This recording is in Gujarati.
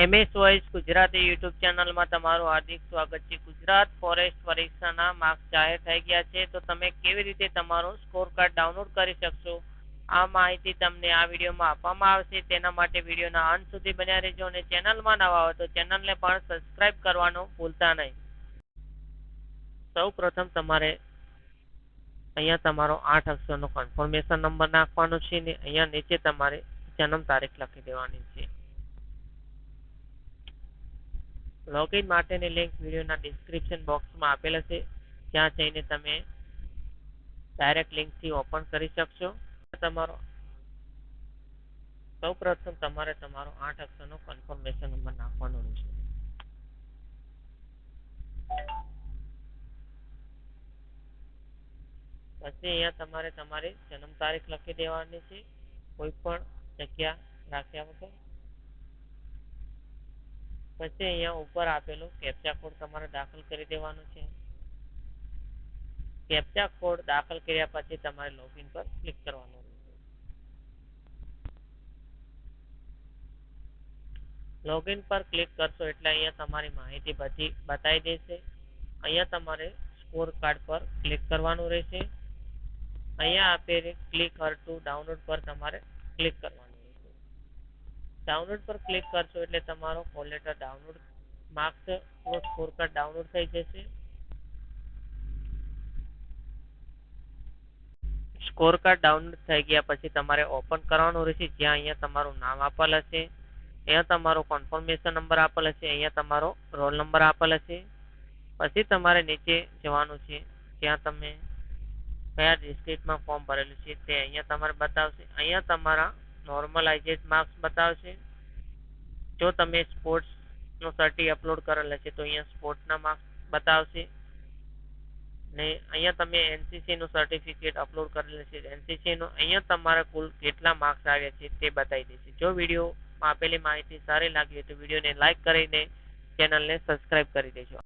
MS વોઇસ ગુજરાતી યુટ્યુબ ચેનલમાં તમારું હાર્દિક સ્વાગત છે. ગુજરાત ફોરેસ્ટ પરીક્ષાના માર્ક્સ જાહેર થઈ ગયા છે, તો તમે કેવી રીતે તમારું સ્કોર કાર્ડ ડાઉનલોડ કરી શકશો આ માહિતી તમને આ વિડીયોમાં આપવામાં આવશે. તેના માટે વિડીયોના અંત સુધી બન્યા રહેજો અને ચેનલમાં નવા હોય તો ચેનલને પણ સબસ્ક્રાઇબ કરવાનું ભૂલતા નહીં. સૌ પ્રથમ તમારે અહીંયા તમારો 8 અક્ષરનો કન્ફર્મેશન નંબર નાખવાનો છે ને અહીંયા નીચે તમારે જન્મ તારીખ લખી દેવાની છે. લોગિન માટેની લિંક વિડીયોના ડિસ્ક્રિપ્શન બોક્સમાં આપેલ છે, ત્યાં જઈને તમે ડાયરેક્ટ લિંકથી ઓપન કરી શકશો. સૌપ્રથમ તમારે તમારો 8 અક્ષરનો કન્ફર્મેશન નંબર નાખવાનો રહેશે. પછી અહીંયા તમારે તમારી જન્મ તારીખ લખી દેવાની છે, કોઈ પણ જગ્યા રાખ્યા વગર. પછી અહીંયા ઉપર આપેલો કેપ્ચા કોડ તમારે દાખલ કરી દેવાનો છે. કેપ્ચા કોડ દાખલ કર્યા પછી તમારે લોગિન પર ક્લિક કરવાનું રહેશે. લોગિન પર ક્લિક કરશો એટલે અહીંયા તમારી માહિતી બધી બતાવી દેશે. અહીંયા તમારે સ્કોર કાર્ડ પર ક્લિક કરવાનું રહેશે. અહીંયા આપેલી ક્લિક હર ટુ ડાઉનલોડ પર તમારે ક્લિક કરવાનું રહેશે. ડાઉનલોડ પર ક્લિક કરશો એટલે તમારો કોલ લેટર ડાઉનલોડ માર્ક્સ નો સ્કોર કાર્ડ ડાઉનલોડ થઈ જશે. સ્કોર કાર્ડ ડાઉનલોડ થઈ ગયા પછી તમારે ઓપન કરવાનું રહેશે. જ્યાં અહીંયા તમારું નામ આપેલ હશે, અહીંયા તમારો કન્ફર્મેશન નંબર આપેલ હશે, અહીંયા તમારો રોલ નંબર આપેલ હશે. પછી તમારે નીચે જવાનું છે, ત્યાં તમે કયા ડિસ્ટ્રિક્ટમાં ફોર્મ ભરેલું છે તે અહીંયા તમારે બતાવશે. અહીંયા તમારા નોર્મલાઇઝેડ માર્ક્સ બતાવશે. જો તમે સ્પોર્ટ્સનો સર્ટી અપલોડ કરેલ છે તો અહીંયા સ્પોર્ટ્સના માર્ક્સ બતાવશે. ને અહીંયા તમે એનસીસી નું સર્ટિફિકેટ અપલોડ કરેલું છે, એનસીસી નું અહીંયા તમારે કુલ કેટલા માર્ક્સ આવ્યા છે તે બતાવી દેશે. જો વિડીયોમાં આપેલી માહિતી સારી લાગી હોય તો વિડીયોને લાઈક કરીને ચેનલને સબસ્ક્રાઇબ કરી દેજો.